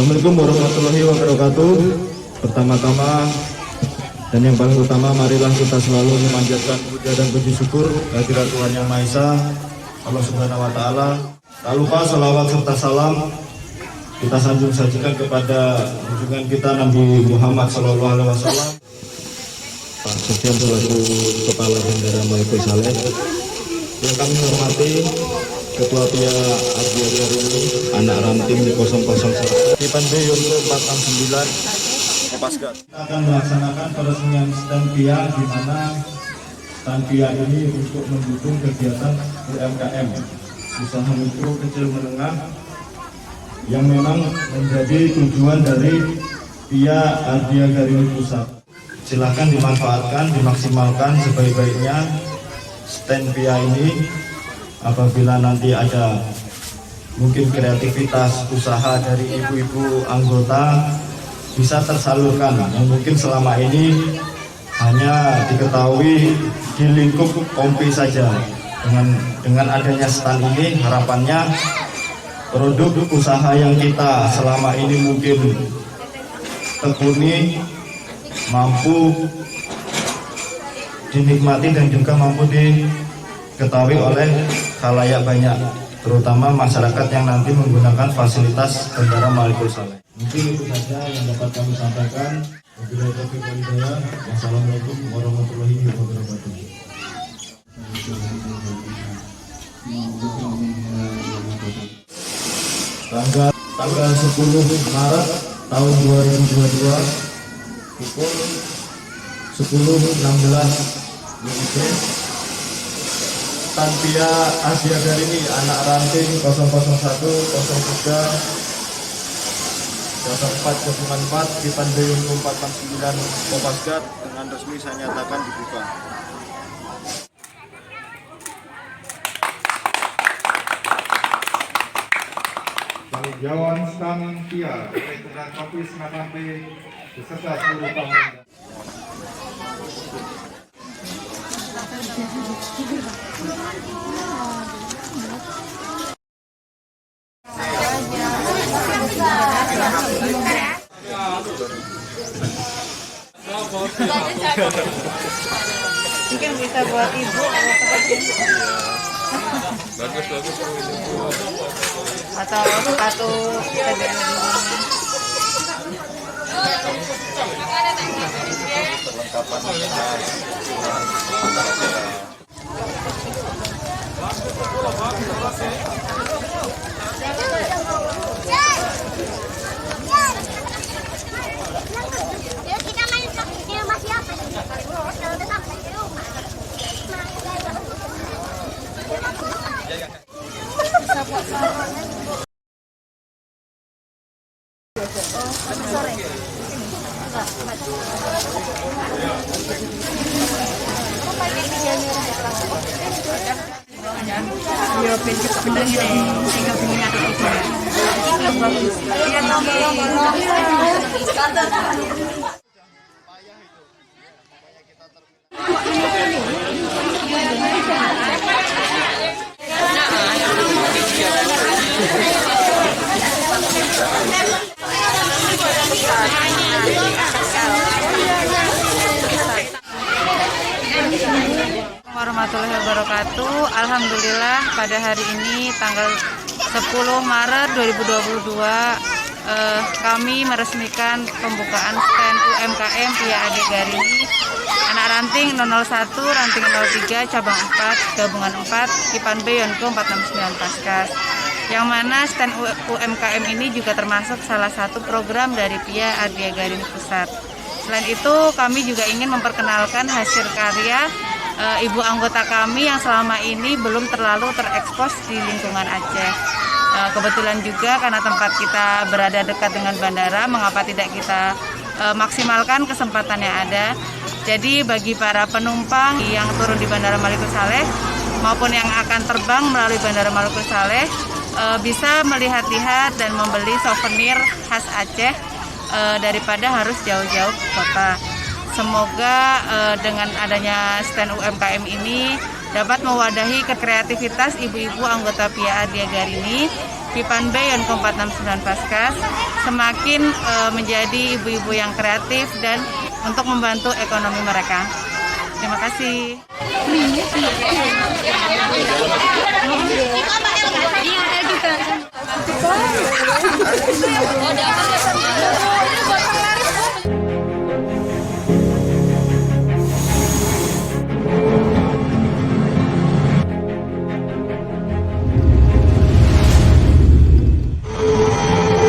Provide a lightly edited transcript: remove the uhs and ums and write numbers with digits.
Assalamualaikum warahmatullahi wabarakatuh. Pertama-tama dan yang paling utama, marilah kita selalu memanjatkan puja dan puji syukur kehadirat Tuhan Yang Maha Esa, Allah Subhanahu wa Ta'ala. Tak lupa salawat serta salam kita sajikan kepada junjungan kita Nabi Muhammad SAW. Pak Sofyan selaku Kepala Bendara Malikul Saleh, yang kami hormati Ketua PIA Ardia Garini, anak ranting 001 Kipan B Yonko 469 Kopasgat. Kita akan melaksanakan peresmian stand PIA, di mana stand PIA ini untuk mendukung kegiatan UMKM, usaha mikro kecil menengah, yang memang menjadi tujuan dari PIA Ardia Garini Pusat. Silahkan dimanfaatkan, dimaksimalkan sebaik-baiknya stand PIA ini. Apabila nanti ada mungkin kreativitas usaha dari ibu-ibu anggota bisa tersalurkan, yang mungkin selama ini hanya diketahui di lingkup Kompi saja. Dengan adanya stand ini, harapannya produk usaha yang kita selama ini mungkin tekuni mampu dinikmati dan juga mampu diketahui oleh khalayak banyak, terutama masyarakat yang nanti menggunakan fasilitas Bendara Malikul Saleh. Mungkin itu saja yang dapat kami sampaikan. Wabillahi taufiq wal hidayah. Wassalamualaikum warahmatullahi wabarakatuh. Tanggal 10 Maret tahun 2022 pukul 10.16 WIB, stand PIA Ardia Garini anak ranting 001 03 04 Kipan B Yonko 469 Kopasgat dengan resmi saya nyatakan dibuka. Jawan stand PIA dengan kopi Senapampe beserta seluruh tamu. Mungkin bisa buat ibu atau sepatu TBM. Yo, pencet bener gini, tinggal punya itu. Bagus. Warahmatullahi wabarakatuh. Alhamdulillah pada hari ini tanggal 10 Maret 2022 kami meresmikan pembukaan stand UMKM PIA Ardia Garini anak ranting 001 ranting 03 cabang 4 gabungan 4 Kipan B Yonko 469 Paskas, yang mana stand UMKM ini juga termasuk salah satu program dari PIA Ardia Garini Pusat. Selain itu kami juga ingin memperkenalkan hasil karya ibu anggota kami yang selama ini belum terlalu terekspos di lingkungan Aceh. Kebetulan juga karena tempat kita berada dekat dengan bandara, mengapa tidak kita maksimalkan kesempatan yang ada. Jadi bagi para penumpang yang turun di Bandara Malikul Saleh maupun yang akan terbang melalui Bandara Malikul Saleh bisa melihat-lihat dan membeli souvenir khas Aceh daripada harus jauh-jauh ke kota. Semoga dengan adanya stand UMKM ini dapat mewadahi kekreativitas ibu-ibu anggota PIA Ardia Garini Kipan B Yonko 469 Paskas semakin menjadi ibu-ibu yang kreatif dan untuk membantu ekonomi mereka. Terima kasih. Iya,